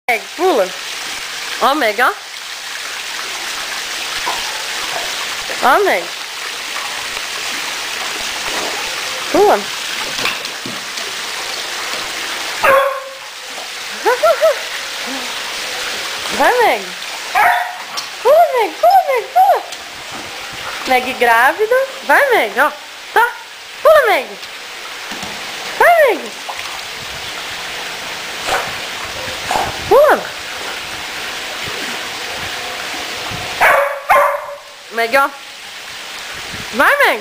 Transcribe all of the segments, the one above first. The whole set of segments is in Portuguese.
Meg, pula. Ó, Meg, ó. Ó, Meg. Pula. Vai, Meg. Pula, Meg, pula, Meg, pula. Meg grávida. Vai, Meg, ó. Tá. Pula, Meg. Vai, Meg. Pula. Meg, ó. Vai, Meg.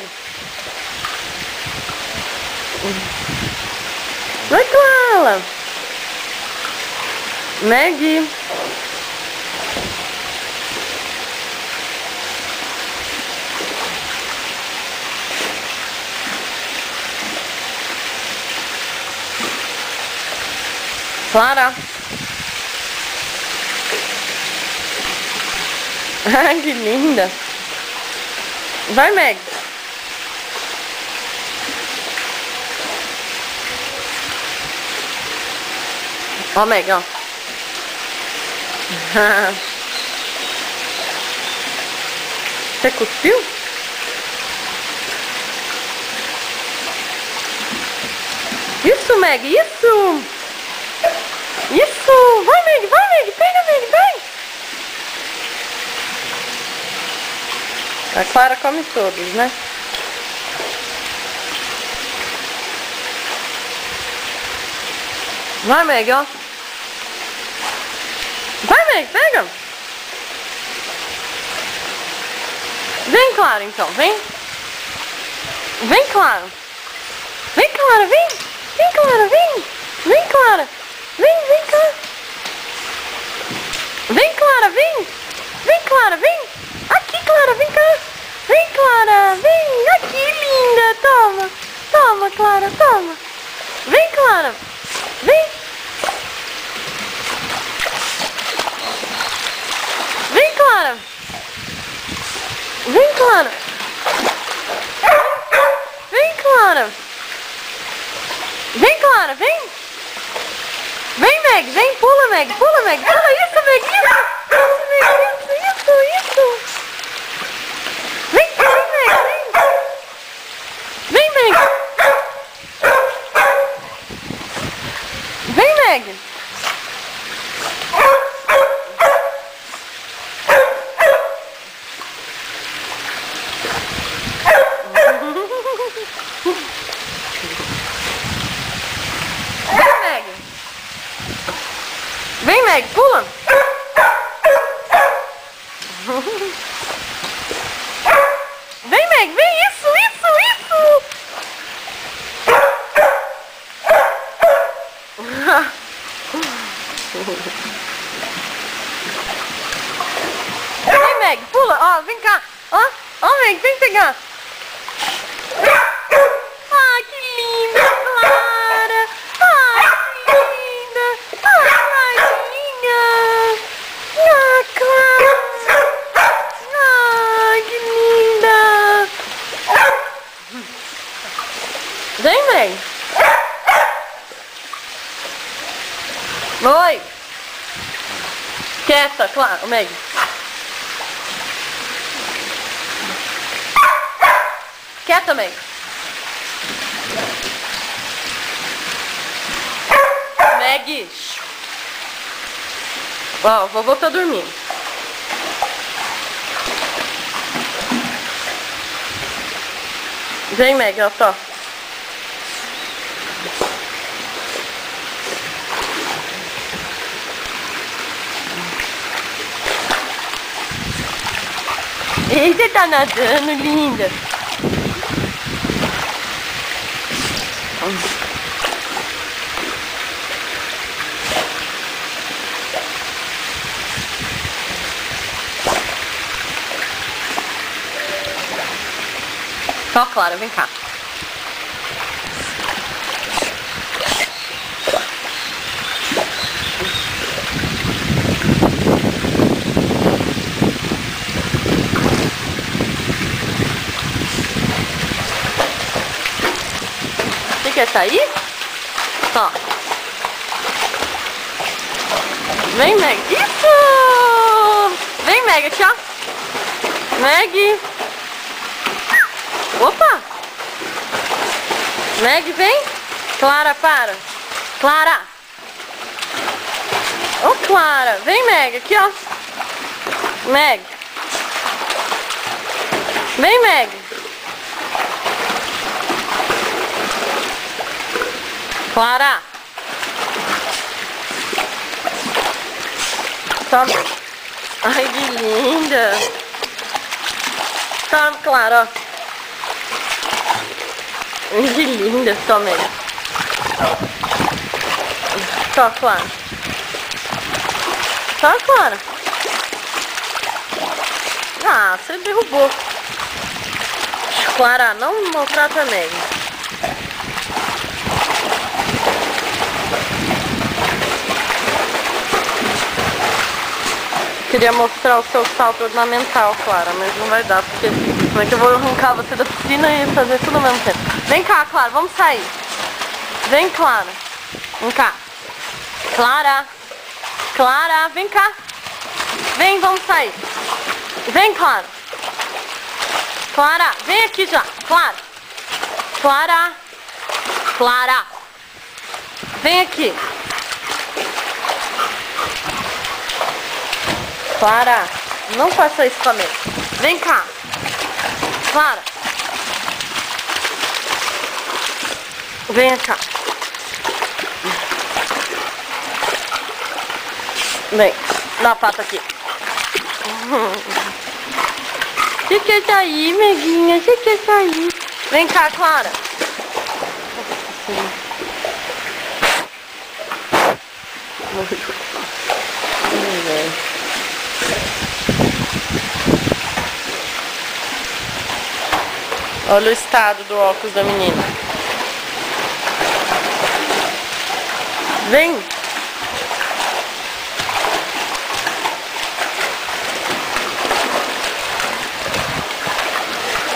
Vai com ela. Meg. Clara. Ai, que linda. Vai, Meg. Ó, Meg, ó. Você cuspiu? Isso, Meg, isso! Isso! Vai, Meg, pega, Meg, vai! A Clara come todos, né? Vai, Meg, ó. Vai, Meg, pega! Vem, Clara, então, vem! Vem, Clara! Vem, Clara, vem! Vem, Clara, vem! Vem, Clara! Vem cá! Vem, Clara, vem! Vem, Clara, vem! Aqui, Clara, vem cá! Vem, Clara, vem! Aqui, linda! Toma! Toma, Clara, toma! Vem, Clara! Vem! Vem, Clara! Vem, Clara! Vem, Clara! Vem, Clara, vem! Vem, Meg, vem, pula, Meg, pula, Meg, pula, isso, Meg, isso! Isso, Meg, isso! Vem, Meg, vem! Vem, Meg! Vem, Meg! Vem, Meg, pula! Vem, Meg, vem, isso! Vem, Meg, pula, ó, vem cá! Ó, Meg, vem pegar! Ah, que linda, Clara! Ah, que linda! Ah, tadinha! Ah, Clara! Ah, que linda! Vem, Meg! Oi! Quieta, claro, Meg! Quieta, Meg! Meg! Ó, o vovô tá dormindo. Vem, Meg, ó, tô. Eita, tá nadando, linda. Ó, Clara, vem cá. Você quer sair? Ó. Vem, Meg. Isso! Vem, Meg, aqui, ó. Meg. Opa! Meg, vem. Clara, para. Clara. Ô, Clara. Vem, Meg, aqui, ó. Meg. Vem, Meg. Clara. Toma. Ai, que linda. Toma, Clara, ó. Que linda, toma aí. Só, Clara. Só, Clara. Ah, você derrubou. Clara, não maltrata a Meg. Queria mostrar o seu salto ornamental, Clara, mas não vai dar, porque como é que eu vou arrancar você da piscina e fazer tudo ao mesmo tempo? Vem cá, Clara, vamos sair. Vem, Clara. Vem cá. Clara. Clara, vem cá. Vem, vamos sair. Vem, Clara. Clara, vem aqui já. Clara. Clara. Clara. Vem aqui. Clara, não faça isso comigo. Vem cá. Clara. Vem cá. Vem, dá a pata aqui. Você quer sair, Meguinha? Você quer sair? Vem cá, Clara. Olha o estado do óculos da menina. Vem.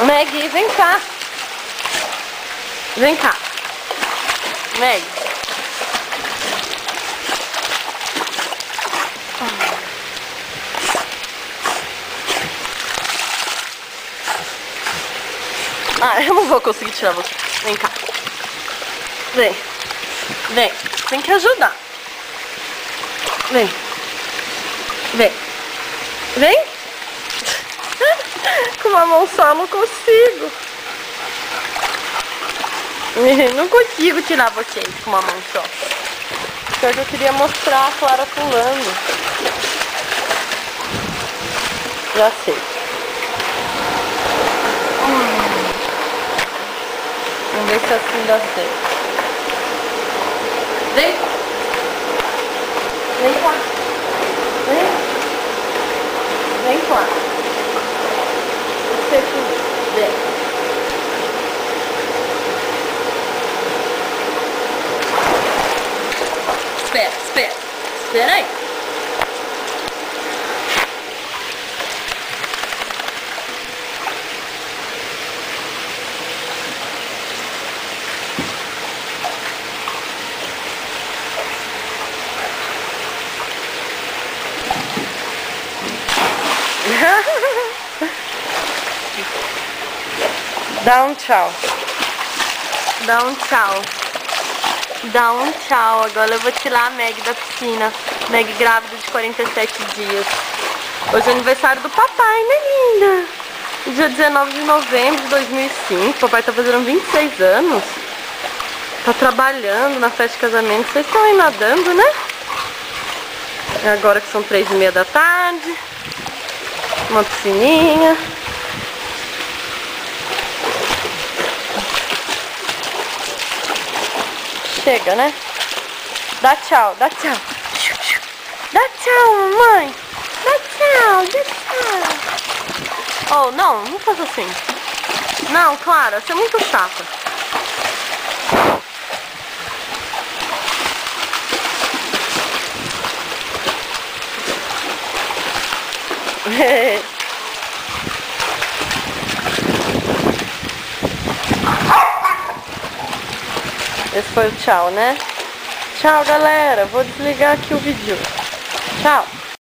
Meg, vem cá. Vem cá. Meg. Ah, eu não vou conseguir tirar você. Vem cá. Vem. Vem. Tem que ajudar. Vem. Vem. Vem. Com uma mão só eu não consigo. Não consigo tirar vocês com uma mão só. Só que eu queria mostrar a Clara pulando. Já sei. Vamos ver se assim dá certo. Vem. Vem cá. Vem. Vem cá. Você vem. Espera, espera. Espera aí. Dá um tchau. Dá um tchau. Dá um tchau. Agora eu vou tirar a Meg da piscina. Meg grávida de 47 dias. Hoje é aniversário do papai, né, linda? Dia 19 de novembro de 2005. Papai tá fazendo 26 anos. Tá trabalhando na festa de casamento. Vocês estão aí nadando, né? É agora que são 3h30 da tarde. Uma piscininha. Chega, né? Dá tchau, dá tchau. Dá tchau, mamãe. Dá tchau, dá tchau. Oh, não, não faça assim. Não, Clara, você é muito chata. Esse foi o tchau, né? Tchau, galera. Vou desligar aqui o vídeo. Tchau.